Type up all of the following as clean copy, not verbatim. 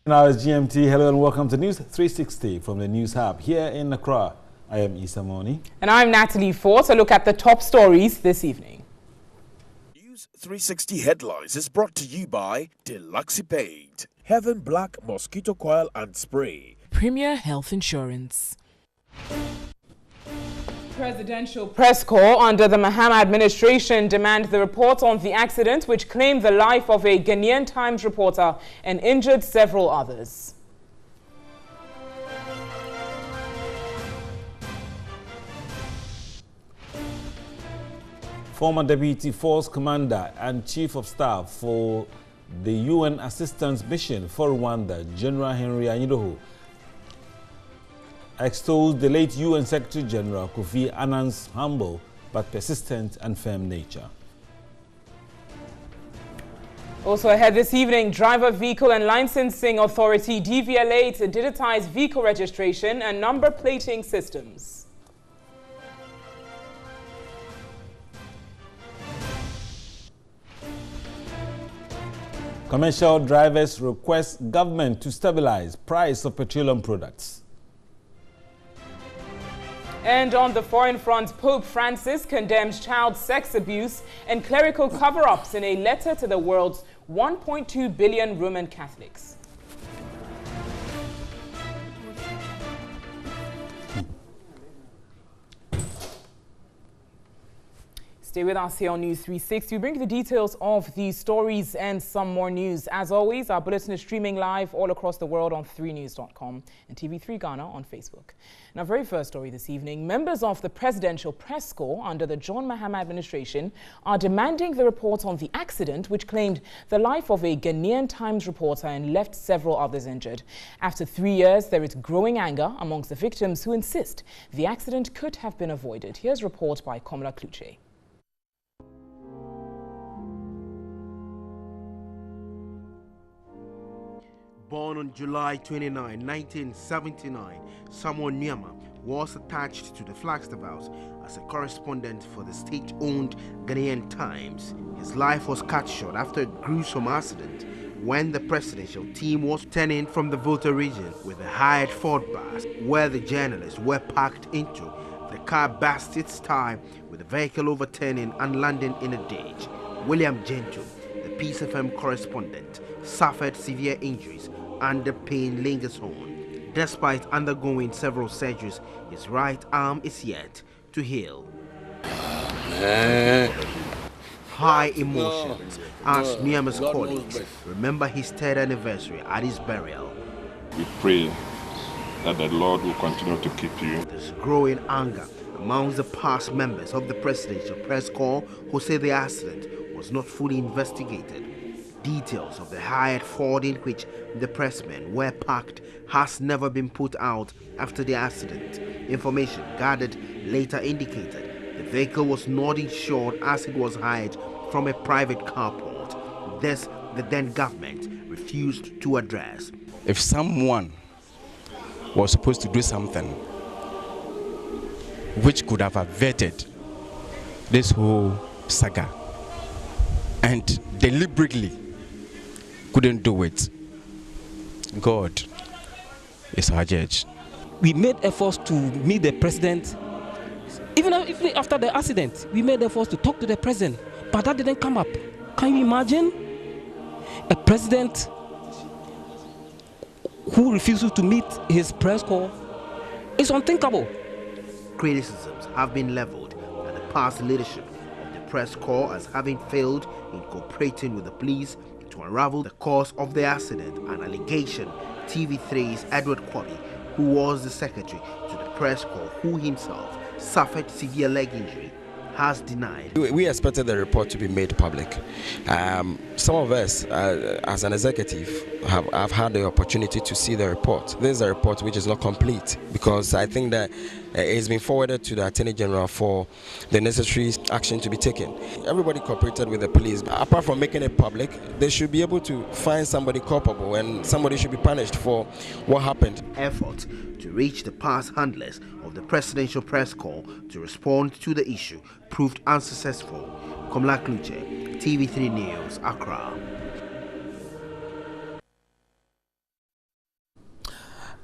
Now it's GMT. Hello and welcome to News 360 from the News Hub here in Accra. I am Issa Moni. And I'm Natalie Ford. So look at the top stories this evening. News 360 Headlines is brought to you by Deluxipaid, Heaven Black Mosquito Coil and Spray, Premier Health Insurance. Presidential press corps under the Mahama administration demand the report on the accident which claimed the life of a Ghanaian Times reporter and injured several others. Former Deputy Force Commander and Chief of Staff for the UN Assistance Mission for Rwanda, General Henry Anyidoho, extols the late UN Secretary General Kofi Annan's humble but persistent and firm nature. Also ahead this evening, Driver Vehicle and Licensing Authority DVLA to digitize vehicle registration and number plating systems. Commercial drivers request government to stabilize price of petroleum products. And on the foreign front, Pope Francis condemns child sex abuse and clerical cover-ups in a letter to the world's 1.2 billion Roman Catholics. Stay with us here on News 360. We bring you the details of these stories and some more news. As always, our bulletin is streaming live all across the world on 3news.com and TV3 Ghana on Facebook. Now, very first story this evening, members of the Presidential Press Corps under the John Mahama administration are demanding the report on the accident which claimed the life of a Ghanaian Times reporter and left several others injured. After 3 years, there is growing anger amongst the victims who insist the accident could have been avoided. Here's a report by Komla Kluche. Born on July 29, 1979, Samuel Nyama was attached to the Flagstaff House as a correspondent for the state-owned Ghanaian Times. His life was cut short after a gruesome accident when the presidential team was turning from the Volta region with a hired Ford bus where the journalists were packed into. The car burst its tire with the vehicle overturning and landing in a ditch. William Gento, the Peace FM correspondent, suffered severe injuries and the pain lingers on. Despite undergoing several surgeries, his right arm is yet to heal. High emotions as Nyama's colleagues remember his 3rd anniversary at his burial. We pray that the Lord will continue to keep you. There's growing anger amongst the past members of the Presidential Press Corps who say the accident was not fully investigated. Details of the hired Ford in which the pressmen were packed has never been put out after the accident. Information gathered later indicated the vehicle was not insured as it was hired from a private carport. This, the then government refused to address. If someone was supposed to do something which could have averted this whole saga and deliberately couldn't do it, God is our judge. We made efforts to meet the president. Even after the accident, we made efforts to talk to the president, but that didn't come up. Can you imagine a president who refuses to meet his press corps? It's unthinkable. Criticisms have been leveled at the past leadership of the press corps as having failed in cooperating with the police to unravel the cause of the accident, an allegation TV3's Edward Kwali, who was the secretary to the press corps, who himself suffered severe leg injury, has denied. We expected the report to be made public. Some of us, as an executive, have had the opportunity to see the report. This is a report which is not complete because I think that it's been forwarded to the Attorney General for the necessary action to be taken. Everybody cooperated with the police. Apart from making it public, they should be able to find somebody culpable and somebody should be punished for what happened. Efforts to reach the past handlers of the Presidential Press Corps to respond to the issue proved unsuccessful. Komla Kluche, TV3 News, Accra.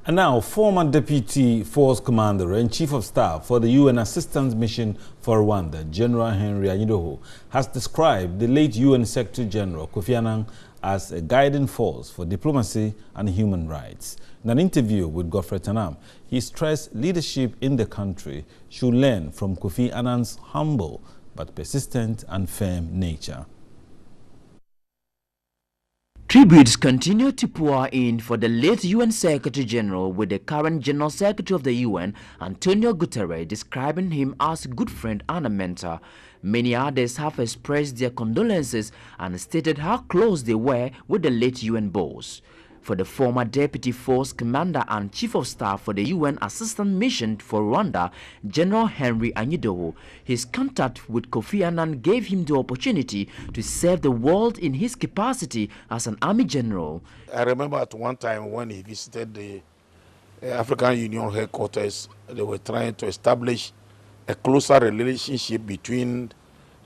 And now, former Deputy Force Commander and Chief of Staff for the UN Assistance Mission for Rwanda, General Henry Anyidoho, has described the late UN Secretary General Kofi Annan as a guiding force for diplomacy and human rights. In an interview with Godfrey Tanam, he stressed leadership in the country should learn from Kofi Annan's humble but persistent and firm nature. Tributes continue to pour in for the late UN Secretary General, with the current General Secretary of the UN, Antonio Guterres, describing him as a good friend and a mentor. Many others have expressed their condolences and stated how close they were with the late UN boss. For the former Deputy Force Commander and Chief of Staff for the UN Assistance Mission for Rwanda, General Henry Anyidoho, his contact with Kofi Annan gave him the opportunity to serve the world in his capacity as an army general. I remember at one time when he visited the African Union headquarters, they were trying to establish a closer relationship between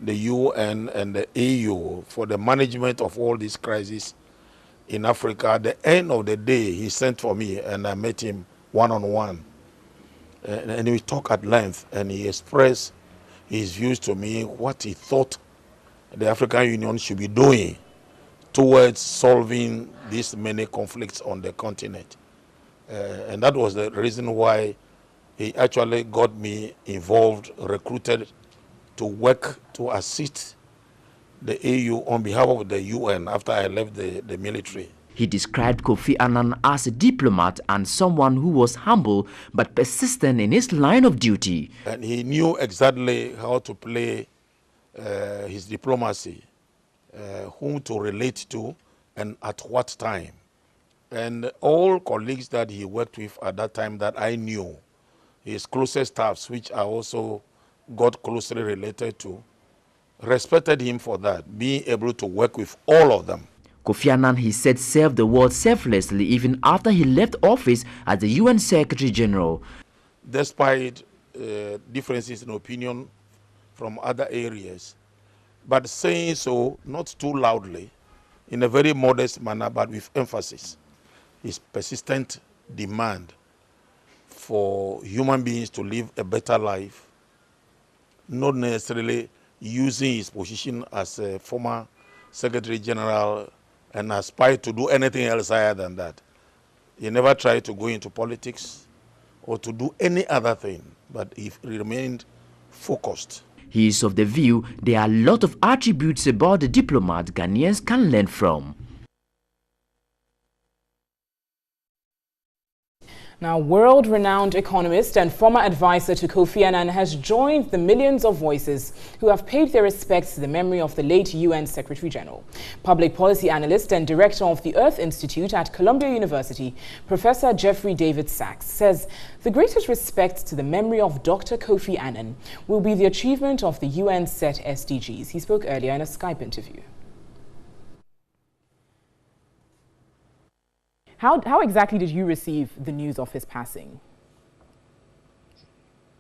the UN and the AU for the management of all these crises in Africa. At the end of the day, he sent for me and I met him one-on-one. And we talked at length, and he expressed his views to me, what he thought the African Union should be doing towards solving these many conflicts on the continent. And that was the reason why he actually got me involved, recruited to work to assist the AU on behalf of the UN after I left the military. He described Kofi Annan as a diplomat and someone who was humble but persistent in his line of duty. And he knew exactly how to play his diplomacy, whom to relate to and at what time. And all colleagues that he worked with at that time that I knew, his closest staffs, which I also got closely related to, respected him for that, being able to work with all of them. Kofi Annan, he said, served the world selflessly even after he left office as the UN Secretary General. Despite differences in opinion from other areas, but saying so not too loudly, in a very modest manner, but with emphasis. His persistent demand for human beings to live a better life, not necessarily using his position as a former Secretary General and aspired to do anything else higher than that. He never tried to go into politics or to do any other thing, but he remained focused. He is of the view there are a lot of attributes about the diplomat Ghanaians can learn from. Now, world-renowned economist and former advisor to Kofi Annan has joined the millions of voices who have paid their respects to the memory of the late UN Secretary General. Public policy analyst and director of the Earth Institute at Columbia University, Professor Jeffrey David Sachs, says the greatest respect to the memory of Dr. Kofi Annan will be the achievement of the UN set SDGs. He spoke earlier in a Skype interview. How exactly did you receive the news of his passing?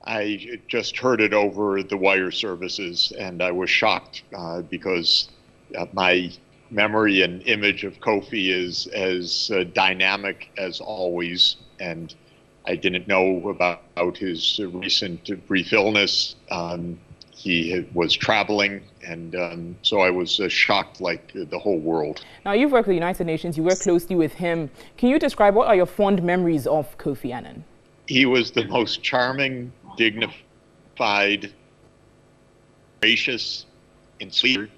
I just heard it over the wire services, and I was shocked because my memory and image of Kofi is as dynamic as always, and I didn't know about his recent brief illness. He was traveling, and so I was shocked like the whole world. Now, you've worked with the United Nations, you work closely with him. Can you describe what are your fond memories of Kofi Annan? He was the most charming, dignified, gracious, and sweet,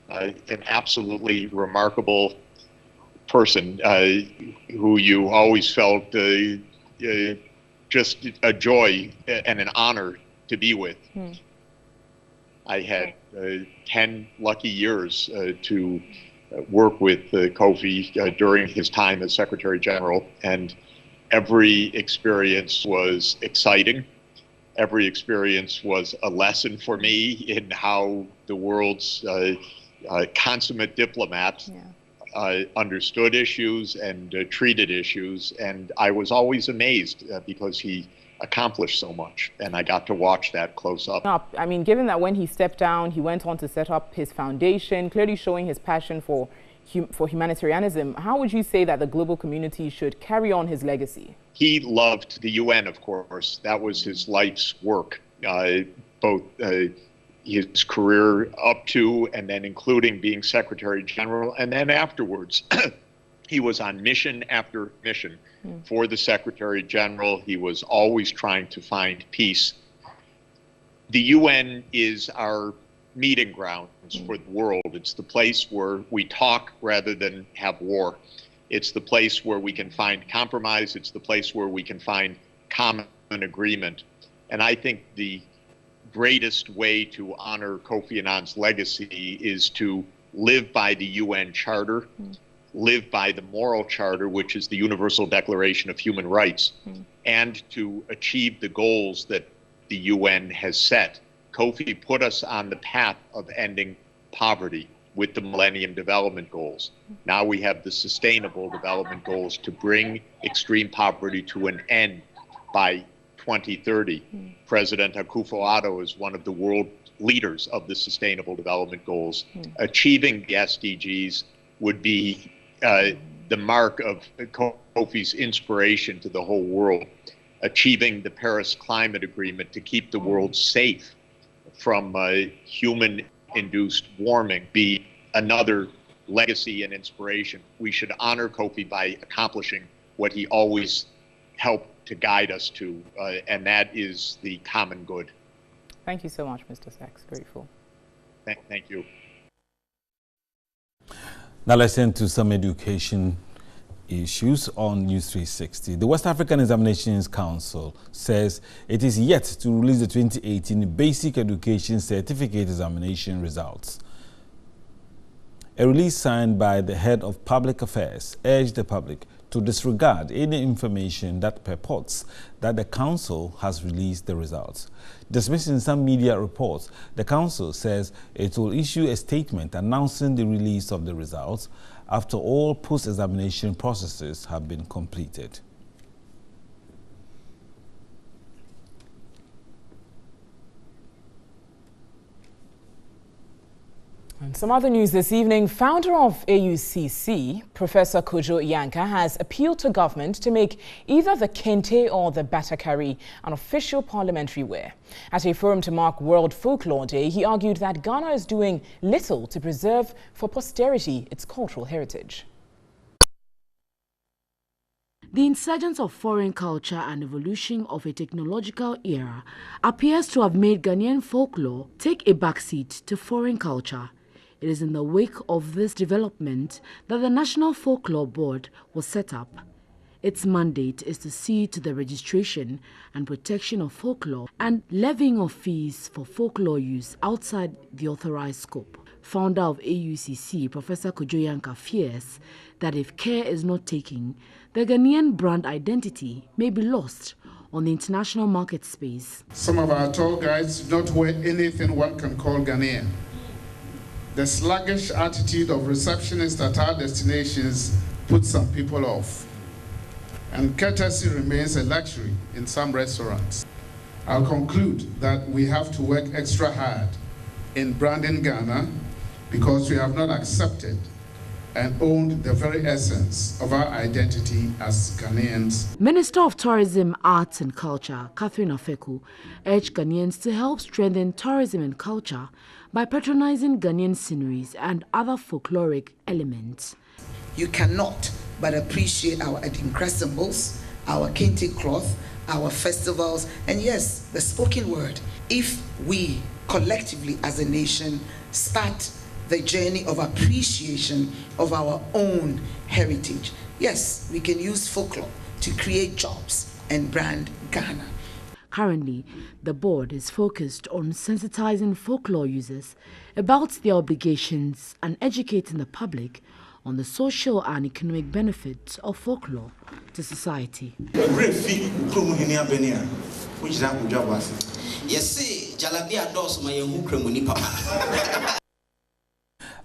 an absolutely remarkable person who you always felt just a joy and an honor to be with. I had 10 lucky years to work with Kofi during his time as Secretary General, and every experience was exciting. Every experience was a lesson for me in how the world's consummate diplomat understood issues and treated issues, and I was always amazed because he accomplished so much, and I got to watch that close up. I mean, given that when he stepped down, he went on to set up his foundation, clearly showing his passion for for humanitarianism. How would you say that the global community should carry on his legacy? He loved the UN, of course. That was his life's work, both his career up to and then including being Secretary General. And then afterwards, he was on mission after mission for the Secretary General. He was always trying to find peace. The UN is our meeting grounds for the world. It's the place where we talk rather than have war. It's the place where we can find compromise. It's the place where we can find common agreement. And I think the greatest way to honor Kofi Annan's legacy is to live by the UN Charter, live by the moral charter, which is the Universal Declaration of Human Rights, and to achieve the goals that the UN has set. Kofi put us on the path of ending poverty with the Millennium Development Goals. Now we have the Sustainable Development Goals to bring extreme poverty to an end by 2030. President Akufo-Addo is one of the world leaders of the Sustainable Development Goals. Achieving the SDGs would be the mark of Kofi's inspiration to the whole world. Achieving the Paris Climate Agreement to keep the world safe from human-induced warming be another legacy and inspiration. We should honor Kofi by accomplishing what he always helped to guide us to, and that is the common good. Thank you so much, Mr. Sachs. Grateful. Thank you. Now let's turn to some education issues on NEWS360. The West African Examinations Council says it is yet to release the 2018 Basic Education Certificate Examination results. A release signed by the head of public affairs urged the public to disregard any information that purports that the council has released the results. Dismissing some media reports, the council says it will issue a statement announcing the release of the results after all post-examination processes have been completed. And some other news this evening, founder of AUCC, Professor Kojo Yanka, has appealed to government to make either the kente or the batakari an official parliamentary wear. At a forum to mark World Folklore Day, he argued that Ghana is doing little to preserve for posterity its cultural heritage. The insurgence of foreign culture and evolution of a technological era appears to have made Ghanaian folklore take a backseat to foreign culture. It is in the wake of this development that the National Folklore Board was set up. Its mandate is to see to the registration and protection of folklore and levying of fees for folklore use outside the authorized scope. Founder of AUCC, Professor Kojo Yanka, fears that if care is not taken, the Ghanaian brand identity may be lost on the international market space. Some of our tour guides do not wear anything one can call Ghanaian. The sluggish attitude of receptionists at our destinations puts some people off. And courtesy remains a luxury in some restaurants. I'll conclude that we have to work extra hard in branding Ghana because we have not accepted and owned the very essence of our identity as Ghanaians. Minister of Tourism, Arts and Culture, Catherine Afeku, urged Ghanaians to help strengthen tourism and culture by patronizing Ghanaian sceneries and other folkloric elements. You cannot but appreciate our Adinkra symbols, our kente cloth, our festivals, and yes, the spoken word. If we collectively as a nation start the journey of appreciation of our own heritage, yes, we can use folklore to create jobs and brand Ghana. Currently, the board is focused on sensitizing folklore users about their obligations and educating the public on the social and economic benefits of folklore to society.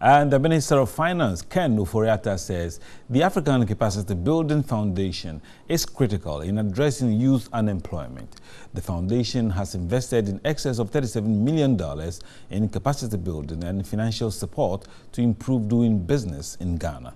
And the Minister of Finance, Ken Ofori-Atta, says the African Capacity Building Foundation is critical in addressing youth unemployment. The foundation has invested in excess of $37 million in capacity building and financial support to improve doing business in Ghana.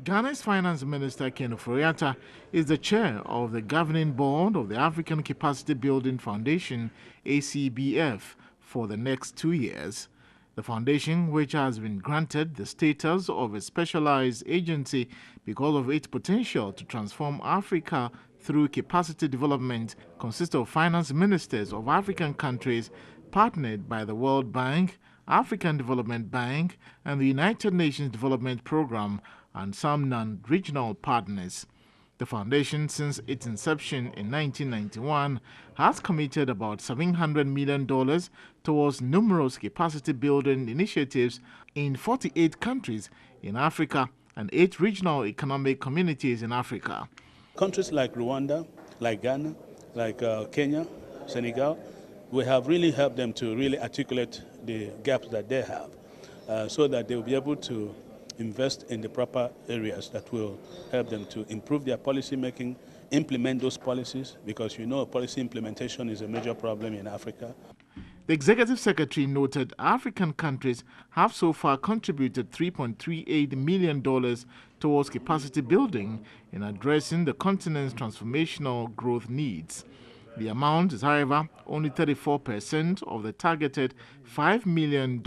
Ghana's Finance Minister Ken Ofori-Atta is the chair of the governing board of the African Capacity Building Foundation, ACBF, for the next 2 years. The foundation, which has been granted the status of a specialized agency because of its potential to transform Africa through capacity development, consists of finance ministers of African countries partnered by the World Bank, African Development Bank, and the United Nations Development Programme, and some non-regional partners. The foundation, since its inception in 1991, has committed about $700 million towards numerous capacity-building initiatives in 48 countries in Africa and 8 regional economic communities in Africa. Countries like Rwanda, like Ghana, like Kenya, Senegal, we have really helped them to really articulate the gaps that they have so that they will be able to invest in the proper areas that will help them to improve their policy making, implement those policies, because policy implementation is a major problem in Africa. The Executive Secretary noted African countries have so far contributed $3.38 million towards capacity building in addressing the continent's transformational growth needs. The amount is, however, only 34% of the targeted $5 million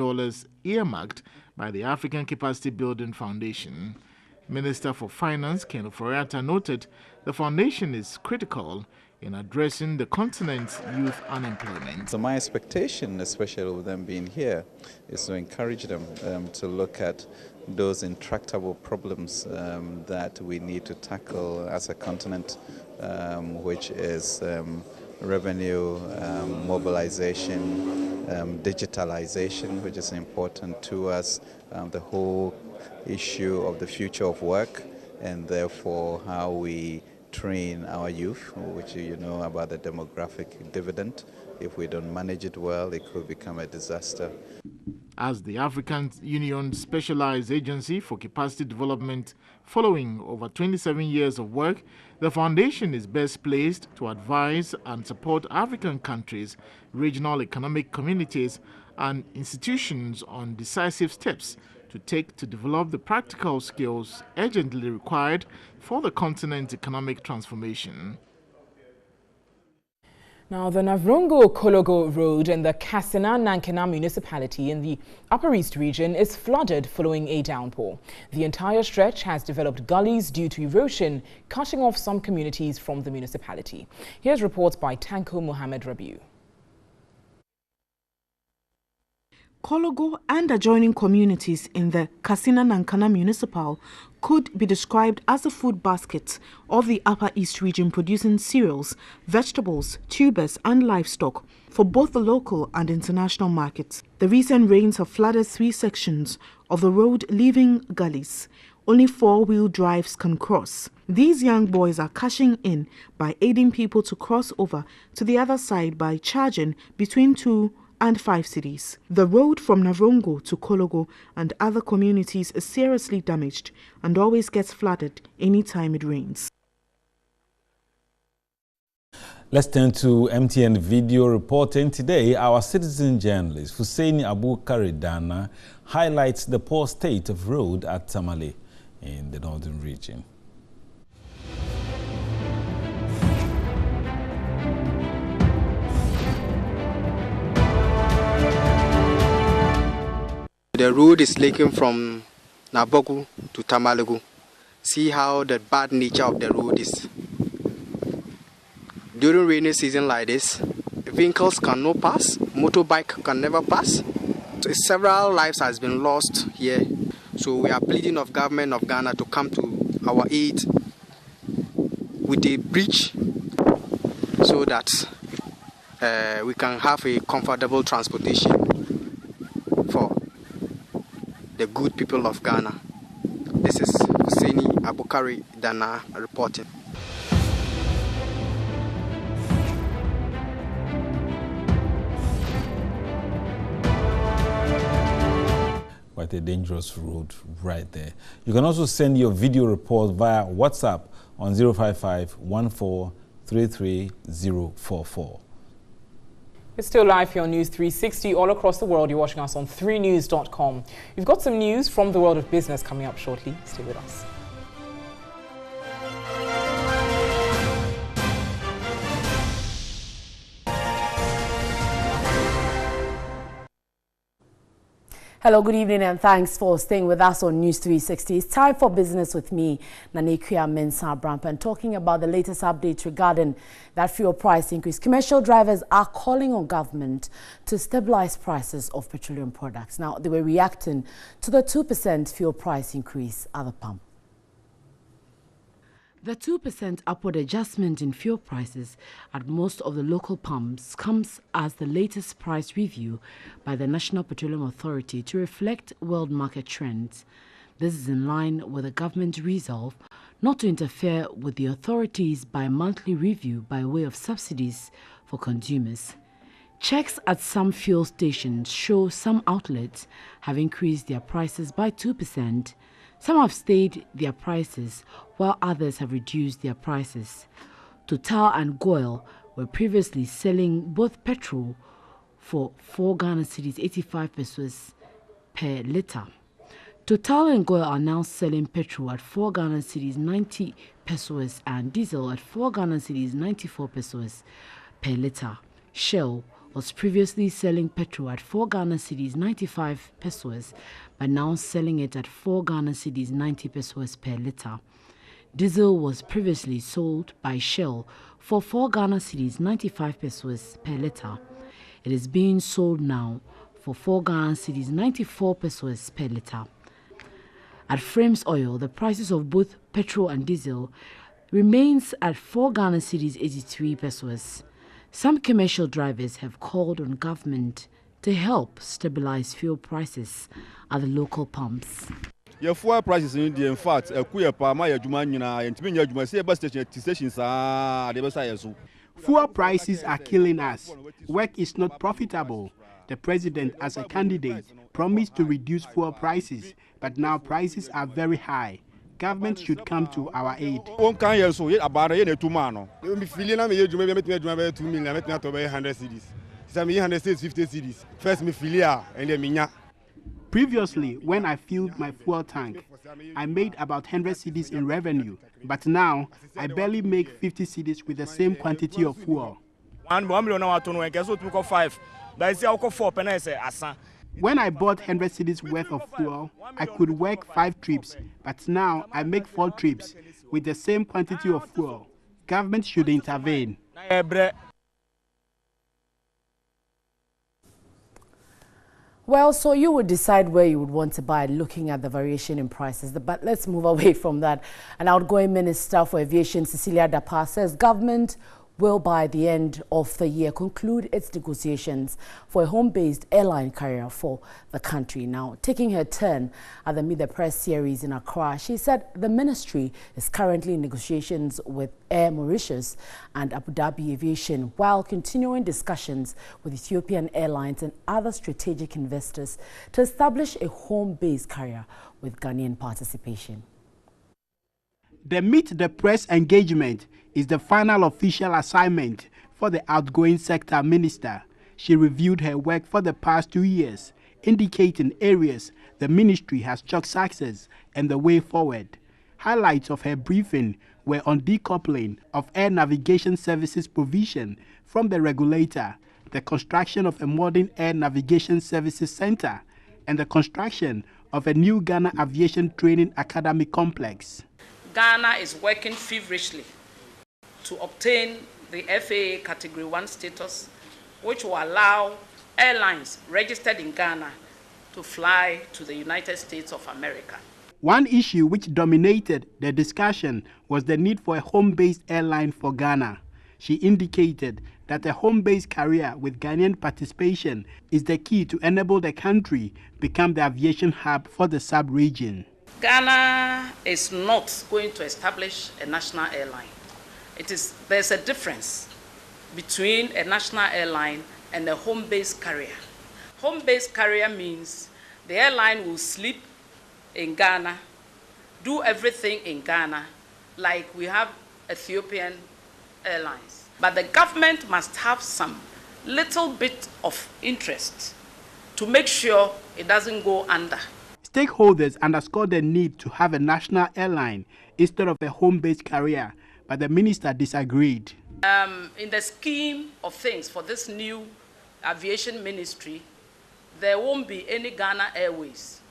earmarked by the African Capacity Building Foundation. Minister for Finance Ken Ofori-Atta noted the foundation is critical in addressing the continent's youth unemployment. So my expectation, especially with them being here, is to encourage them to look at those intractable problems that we need to tackle as a continent, which is revenue, mobilization, digitalization, which is important to us, the whole issue of the future of work, and therefore how we train our youth, which you know about the demographic dividend. If we don't manage it well, it could become a disaster. As the African Union's specialized agency for capacity development, following over 27 years of work, the foundation is best placed to advise and support African countries, regional economic communities, and institutions on decisive steps to take to develop the practical skills urgently required for the continent's economic transformation. Now, the Navrongo-Kologo Road in the Kassina-Nankana municipality in the Upper East region is flooded following a downpour. The entire stretch has developed gullies due to erosion, cutting off some communities from the municipality. Here's reports by Tanko Mohammed Rabiu. Kologo and adjoining communities in the Kassina-Nankana municipal could be described as the food basket of the Upper East region, producing cereals, vegetables, tubers and livestock for both the local and international markets. The recent rains have flooded 3 sections of the road, leaving gullies. Only 4-wheel drives can cross. These young boys are cashing in by aiding people to cross over to the other side by charging between 2 and 5 cities. The road from Navrongo to Kologo and other communities is seriously damaged and always gets flooded anytime it rains. Let's turn to MTN video reporting. Today, our citizen journalist Hussein Abubakar Dana highlights the poor state of road at Tamale in the northern region. The road is leaking from Nabogu to Tamalagu. See how the bad nature of the road is. During rainy season like this, vehicles cannot pass, motorbike can never pass. So several lives has been lost here. So we are pleading of government of Ghana to come to our aid with a bridge so that we can have a comfortable transportation for the good people of Ghana. This is Hussein Abubakar Dana reporting. quite a dangerous road right there. You can also send your video report via WhatsApp on 055-1433-044. It's still live here on News 360 all across the world. You're watching us on 3news.com. We've got some news from the world of business coming up shortly. Stay with us. Hello, good evening, and thanks for staying with us on News 360. It's time for business with me, Nanekuya Mensah Brampan, talking about the latest updates regarding that fuel price increase. Commercial drivers are calling on government to stabilize prices of petroleum products. Now, they were reacting to the 2% fuel price increase at the pump. The 2% upward adjustment in fuel prices at most of the local pumps comes as the latest price review by the National Petroleum Authority to reflect world market trends. This is in line with the government's resolve not to interfere with the authority's bi-monthly review by way of subsidies for consumers. Checks at some fuel stations show some outlets have increased their prices by 2%. Some have stayed their prices, while others have reduced their prices. Total and Goil were previously selling both petrol for 4 Ghana cedis 85 pesos per litre. Total and Goil are now selling petrol at 4 Ghana cedis 90 pesos and diesel at 4 Ghana cedis 94 pesos per litre. Shell was previously selling petrol at 4 Ghana cedis 95 pesos, but now selling it at 4 Ghana cedis 90 pesos per litre. Diesel was previously sold by Shell for 4 Ghana cedis 95 pesos per litre. It is being sold now for 4 Ghana cedis 94 pesos per litre. At Frames Oil, the prices of both petrol and diesel remains at 4 Ghana cedis 83 pesos. Some commercial drivers have called on government to help stabilize fuel prices at the local pumps. Your fuel prices in fact, fuel prices are killing us. Work is not profitable. The president, as a candidate, promised to reduce fuel prices, but now prices are very high. Government should come to our aid. Previously, when I filled my fuel tank, I made about 100 cedis in revenue, but now I barely make 50 cedis with the same quantity of fuel. When I bought 100 cedis worth of fuel, I could work 5 trips, but now I make 4 trips with the same quantity of fuel. Government should intervene. Well, so you would decide where you would want to buy looking at the variation in prices. But let's move away from that. An outgoing Minister for Aviation, Cecilia Dapa, says government will by the end of the year conclude its negotiations for a home-based airline carrier for the country. Now, taking her turn at the Meet the Press series in Accra, she said the ministry is currently in negotiations with Air Mauritius and Abu Dhabi Aviation while continuing discussions with Ethiopian Airlines and other strategic investors to establish a home-based carrier with Ghanaian participation. The Meet the Press engagement is the final official assignment for the outgoing sector minister. She reviewed her work for the past 2 years, indicating areas the ministry has chalked success and the way forward. Highlights of her briefing were on decoupling of air navigation services provision from the regulator, the construction of a modern air navigation services center, and the construction of a new Ghana Aviation Training Academy complex. Ghana is working feverishly to obtain the FAA Category 1 status, which will allow airlines registered in Ghana to fly to the United States of America. One issue which dominated the discussion was the need for a home-based airline for Ghana. She indicated that a home-based carrier with Ghanaian participation is the key to enable the country become the aviation hub for the sub-region. Ghana is not going to establish a national airline. There's a difference between a national airline and a home-based carrier. Home-based carrier means The airline will sleep in Ghana, do everything in Ghana, like we have Ethiopian Airlines. But the government must have some little bit of interest to make sure it doesn't go under. Stakeholders underscored the need to have a national airline instead of a home-based carrier, but the minister disagreed. In the scheme of things for this new aviation ministry, there won't be any Ghana Airways.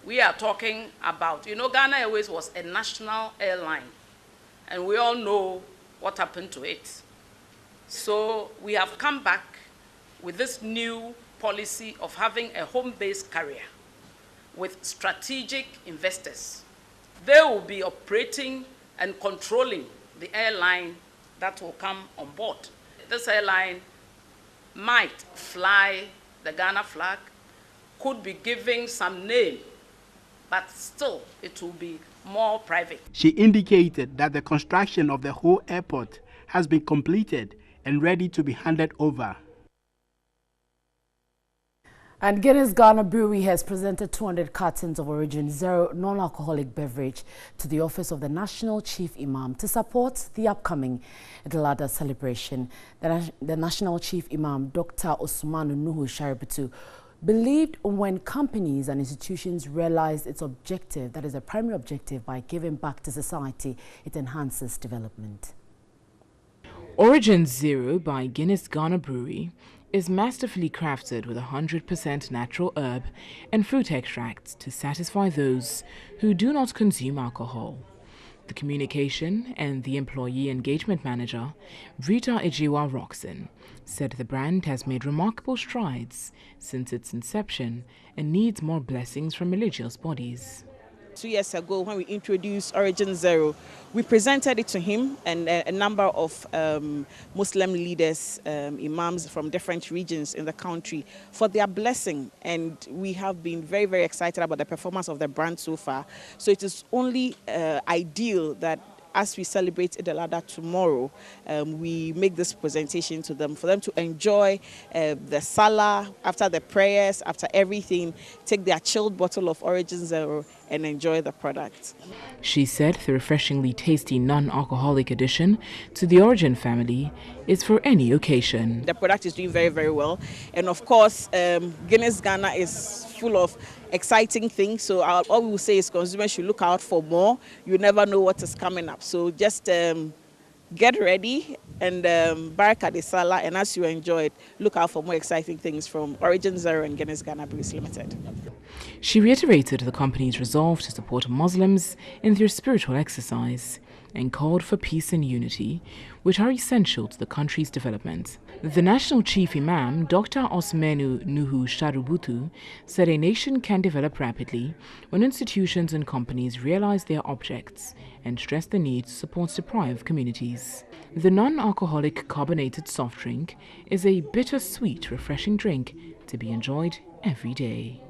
We are talking about, Ghana Airways was a national airline, and we all know what happened to it. So we have come back with this new policy of having a home-based carrier with strategic investors. They will be operating and controlling the airline that will come on board. This airline might fly the Ghana flag, could be giving some name, but still it will be more private. She indicated that the construction of the whole airport has been completed and ready to be handed over. And Guinness Ghana Brewery has presented 200 cartons of Origin Zero non-alcoholic beverage to the office of the National Chief Imam to support the upcoming Eid-al-Adha celebration. The National Chief Imam, Dr. Osman Nuhu Shaributu, believed when companies and institutions realize its objective, that is a primary objective, by giving back to society, it enhances development. Origin Zero by Guinness Ghana Brewery is masterfully crafted with 100% natural herb and fruit extracts to satisfy those who do not consume alcohol. The communication and the employee engagement manager, Rita Ejiwa Roxon, said the brand has made remarkable strides since its inception and needs more blessings from religious bodies. 2 years ago, when we introduced Origin Zero, we presented it to him and a number of Muslim leaders, imams from different regions in the country for their blessing. And we have been very, very excited about the performance of the brand so far. So it is only ideal that as we celebrate Eid-al-Adha tomorrow, we make this presentation to them, for them to enjoy the Salah, after the prayers, after everything, take their chilled bottle of Origin Zero and enjoy the product. She said the refreshingly tasty non-alcoholic addition to the Origin family is for any occasion. The product is doing very, very well. And of course, Guinness Ghana is full of exciting things. So all we will say is consumers should look out for more. You never know what is coming up. So just get ready and Baraka de Salah, and as you enjoy it, look out for more exciting things from Origin Zero and Guinness Ghana Breweries Limited. She reiterated the company's resolve to support Muslims in their spiritual exercise and called for peace and unity, which are essential to the country's development. The National Chief Imam, Dr. Osmanu Nuhu Shaributu, said a nation can develop rapidly when institutions and companies realize their objects and stress the need to support deprived communities. The non-alcoholic carbonated soft drink is a bittersweet, refreshing drink to be enjoyed every day.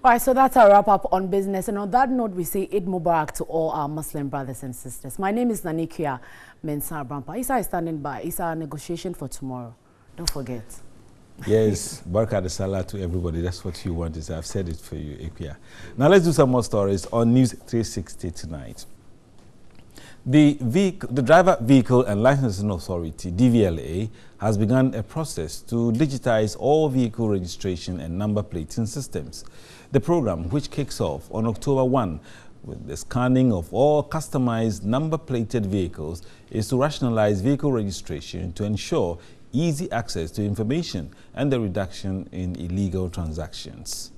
All right, so that's our wrap-up on business. And on that note, we say Eid Mubarak to all our Muslim brothers and sisters. My name is Nanikia Mensah Brampa. Isa is standing by. Isa, negotiation for tomorrow. Don't forget. Yes, Baraka de Salah to everybody. That's what you want. Is I've said it for you, Equia. Now let's do some more stories on NEWS360 tonight. The Driver Vehicle and Licensing Authority, DVLA, has begun a process to digitize all vehicle registration and number plating systems. The program, which kicks off on October 1 with the scanning of all customized number-plated vehicles, is to rationalize vehicle registration to ensure easy access to information and the reduction in illegal transactions.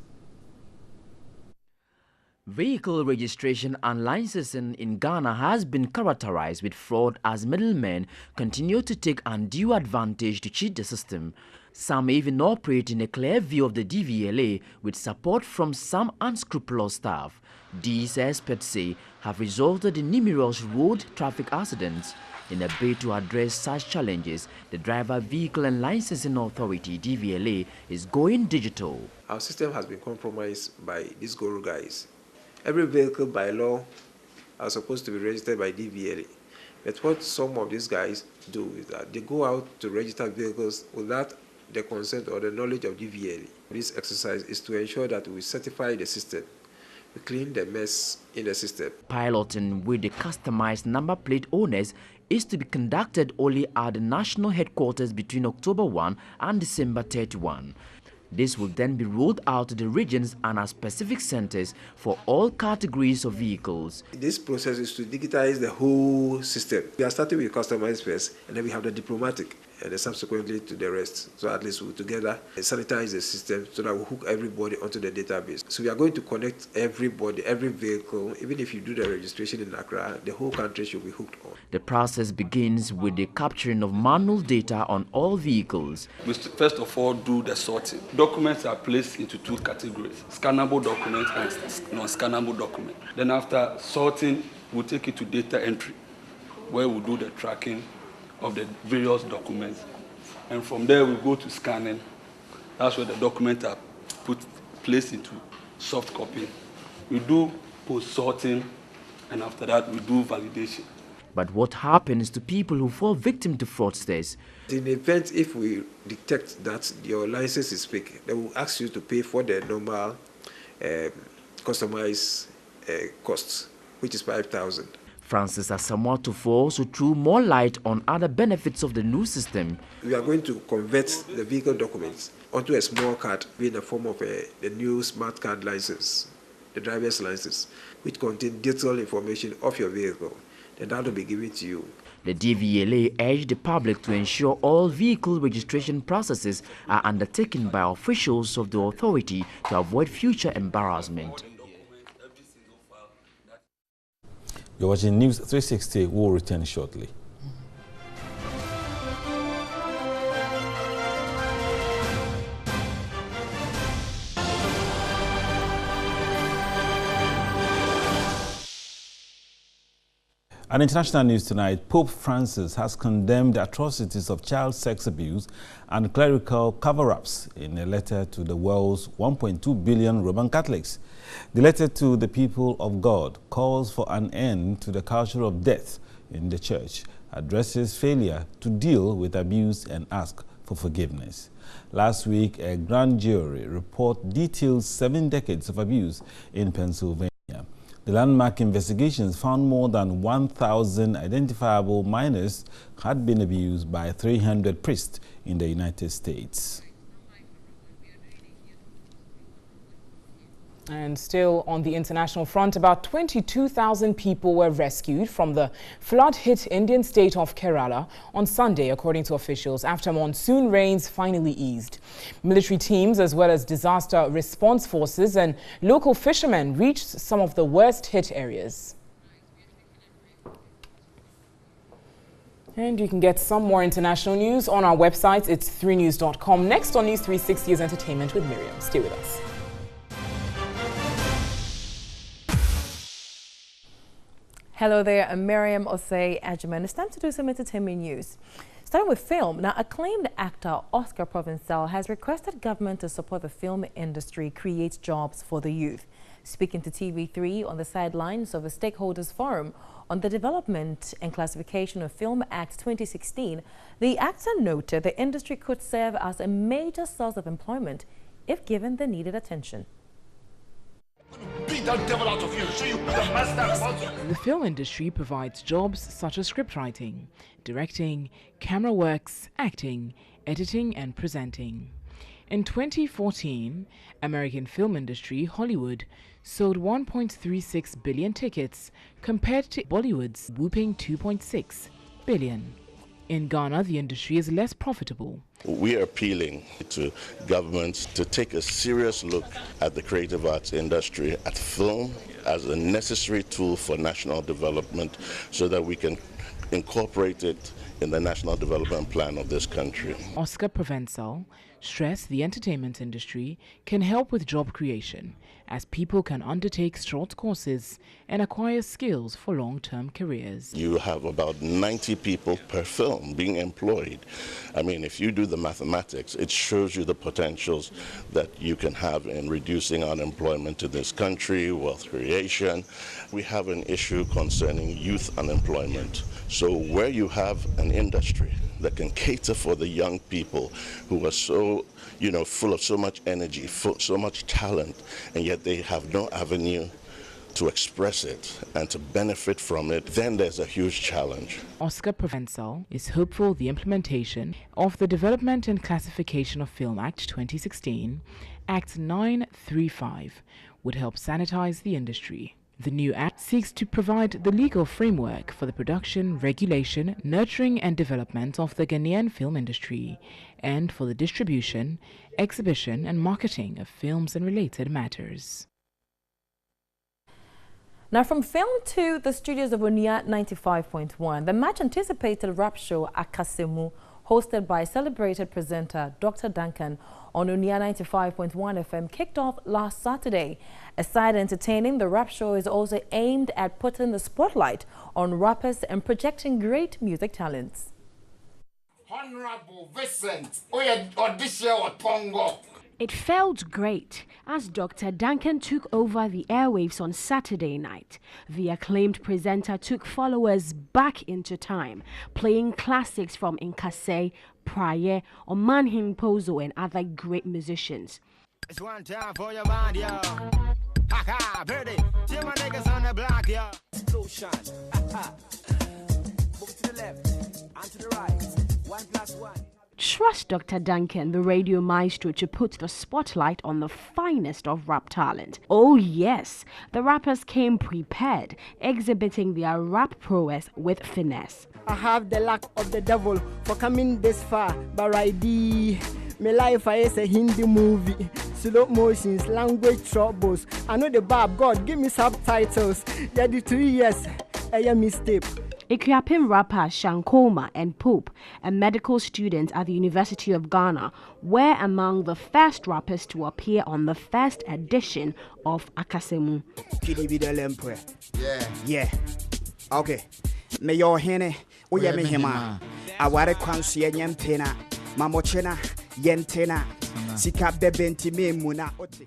Vehicle registration and licensing in Ghana has been characterized with fraud as middlemen continue to take undue advantage to cheat the system. Some even operate in a clear view of the DVLA with support from some unscrupulous staff. These experts say have resulted in numerous road traffic accidents. In a bid to address such challenges, the Driver Vehicle and Licensing Authority, DVLA, is going digital. Our system has been compromised by these guru guys. Every vehicle by law are supposed to be registered by DVLA. But what some of these guys do is that they go out to register vehicles without the consent or the knowledge of DVLA. This exercise is to ensure that we certify the system, we clean the mess in the system. Piloting with the customized number plate owners is to be conducted only at the national headquarters between October 1 and December 31. This will then be rolled out to the regions and at specific centers for all categories of vehicles. This process is to digitize the whole system. We are starting with customized first, and then we have the diplomatic, and then subsequently to the rest. So at least we together sanitize the system so that we hook everybody onto the database. So we are going to connect everybody, every vehicle, even if you do the registration in Accra, the whole country should be hooked on. The process begins with the capturing of manual data on all vehicles. We first of all do the sorting. Documents are placed into two categories: scannable documents and non-scannable documents. Then after sorting, we'll take it to data entry, where we'll do the tracking of the various documents. And from there, we go to scanning. That's where the documents are placed into soft copy. We do post-sorting, and after that, we do validation. But what happens to people who fall victim to fraudsters? In the event if we detect that your license is fake, they will ask you to pay for the normal customized costs, which is 5,000. Francis Asamoah Tufo also threw more light on other benefits of the new system. We are going to convert the vehicle documents onto a small card in the form of the new smart card license, the driver's license, which contains detailed information of your vehicle. Then that will be given to you. The DVLA urged the public to ensure all vehicle registration processes are undertaken by officials of the authority to avoid future embarrassment. You're watching News 360. We'll return shortly. And international news tonight, Pope Francis has condemned the atrocities of child sex abuse and clerical cover-ups in a letter to the world's 1.2 billion Roman Catholics. The letter to the people of God calls for an end to the culture of death in the church, addresses failure to deal with abuse and ask for forgiveness. Last week, a grand jury report detailed 7 decades of abuse in Pennsylvania. The landmark investigations found more than 1,000 identifiable minors had been abused by 300 priests in the United States. And still on the international front, about 22,000 people were rescued from the flood-hit Indian state of Kerala on Sunday, according to officials, after monsoon rains finally eased. Military teams, as well as disaster response forces and local fishermen, reached some of the worst-hit areas. And you can get some more international news on our website. It's 3news.com. Next on News 360 is entertainment with Miriam. Stay with us. Hello there, I'm Miriam Osei Ajuman. It's time to do some entertainment news. Starting with film, now acclaimed actor Oscar Provençal has requested government to support the film industry create jobs for the youth. Speaking to TV3 on the sidelines of the Stakeholders Forum on the Development and Classification of Film Act 2016, the actor noted the industry could serve as a major source of employment if given the needed attention. Beat that devil out of you, so you the master. The film industry provides jobs such as scriptwriting, directing, camera works, acting, editing and presenting. In 2014, American film industry Hollywood sold 1.36 billion tickets compared to Bollywood's whopping 2.6 billion. In Ghana, the industry is less profitable. We are appealing to governments to take a serious look at the creative arts industry, at film, as a necessary tool for national development so that we can incorporate it in the national development plan of this country. Oscar Provençal stressed the entertainment industry can help with job creation, as people can undertake short courses and acquire skills for long-term careers. You have about 90 people per film being employed. I mean, if you do the mathematics, it shows you the potentials that you can have in reducing unemployment in this country, wealth creation. We have an issue concerning youth unemployment. So where you have an industry that can cater for the young people who are so, full of so much energy, so much talent, and yet they have no avenue to express it and to benefit from it, then there's a huge challenge. Oscar Provençal is hopeful the implementation of the Development and Classification of Film Act 2016, Act 935, would help sanitize the industry. The new act seeks to provide the legal framework for the production, regulation, nurturing and development of the Ghanaian film industry, and for the distribution, exhibition and marketing of films and related matters. Now from film to the studios of Onia 95.1, the much-anticipated rap show Akasemu, hosted by celebrated presenter Dr. Duncan on Onia 95.1 FM, kicked off last Saturday. Aside entertaining, the rap show is also aimed at putting the spotlight on rappers and projecting great music talents. Honorable Vincent, audition or Pongo. It felt great as Dr. Duncan took over the airwaves on Saturday night. The acclaimed presenter took followers back into time, playing classics from Nkase, Praye, Omanhin Pozo and other great musicians. It's one time for your band, yo. Ha Birdie. See my niggas on the block, yo. Explosion. Move to the left and to the right. 1+1. Trust Dr. Duncan, the radio maestro, to put the spotlight on the finest of rap talent. Oh yes, the rappers came prepared, exhibiting their rap prowess with finesse. I have the luck of the devil for coming this far, but my life is a Hindi movie. Slow motions, language troubles. I know the Bab, God, give me subtitles. 32 years, a mistake. Ikuapem rapper Shankoma and Pope, a medical student at the University of Ghana, were among the first rappers to appear on the first edition of Akasemu. Yeah. Okay. Me yo hene, uye me hema. Aware kwansu yempena, mamochena, yentena. Sika bebenti me muna ote.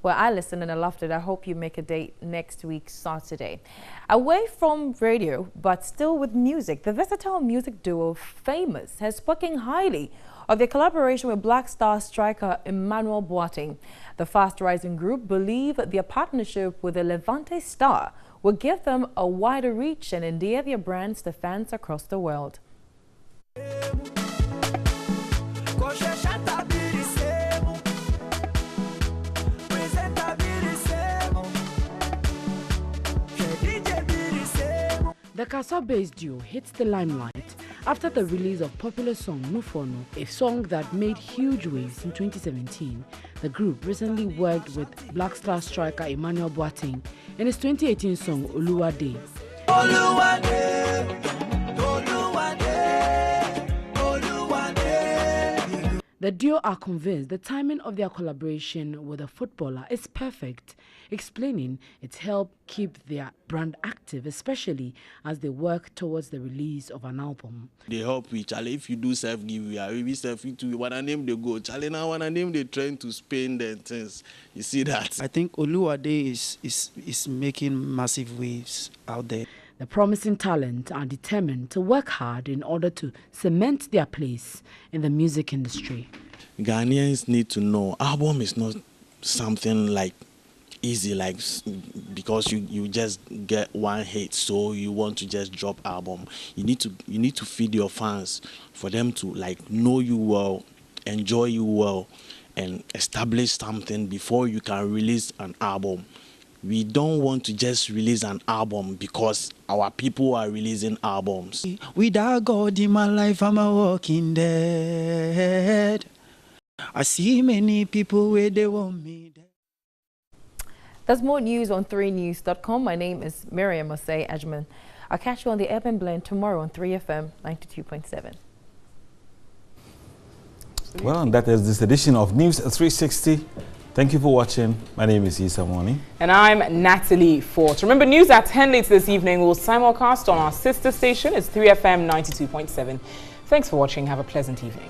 Well, I listened and I loved it. I hope you make a date next week, Saturday. Away from radio, but still with music, the versatile music duo Famous has spoken highly of their collaboration with Black Star striker Emmanuel Boateng. The fast-rising group believe their partnership with the Levante star will give them a wider reach and endear their brands to fans across the world. The Kasa-based duo hits the limelight after the release of popular song Nufono, a song that made huge waves in 2017. The group recently worked with Black Star striker Emmanuel Boateng in his 2018 song Oluwade. The duo are convinced the timing of their collaboration with a footballer is perfect, explaining it's helped keep their brand active, especially as they work towards the release of an album. They help each other. If you do self-give, we are really self-give to wanna name the go. Charlie now wanna name the trend to Spain and things. You see that? I think Oluwade is making massive waves out there. The promising talent are determined to work hard in order to cement their place in the music industry. Ghanaians need to know album is not something like easy, like because you just get one hit, so you want to just drop album. You need to feed your fans for them to like know you well, enjoy you well, and establish something before you can release an album. We don't want to just release an album because our people are releasing albums. Without God in my life, I'm a walking dead. I see many people where they want me dead. There's more news on 3news.com. My name is Miriam Osei Ajman. I'll catch you on the Urban Blend tomorrow on 3FM 92.7. Well, and that is this edition of News 360. Thank you for watching. My name is Issa Mwani. And I'm Natalie Fort. Remember, news at 10 later this evening will simulcast on our sister station. It's 3FM 92.7. Thanks for watching. Have a pleasant evening.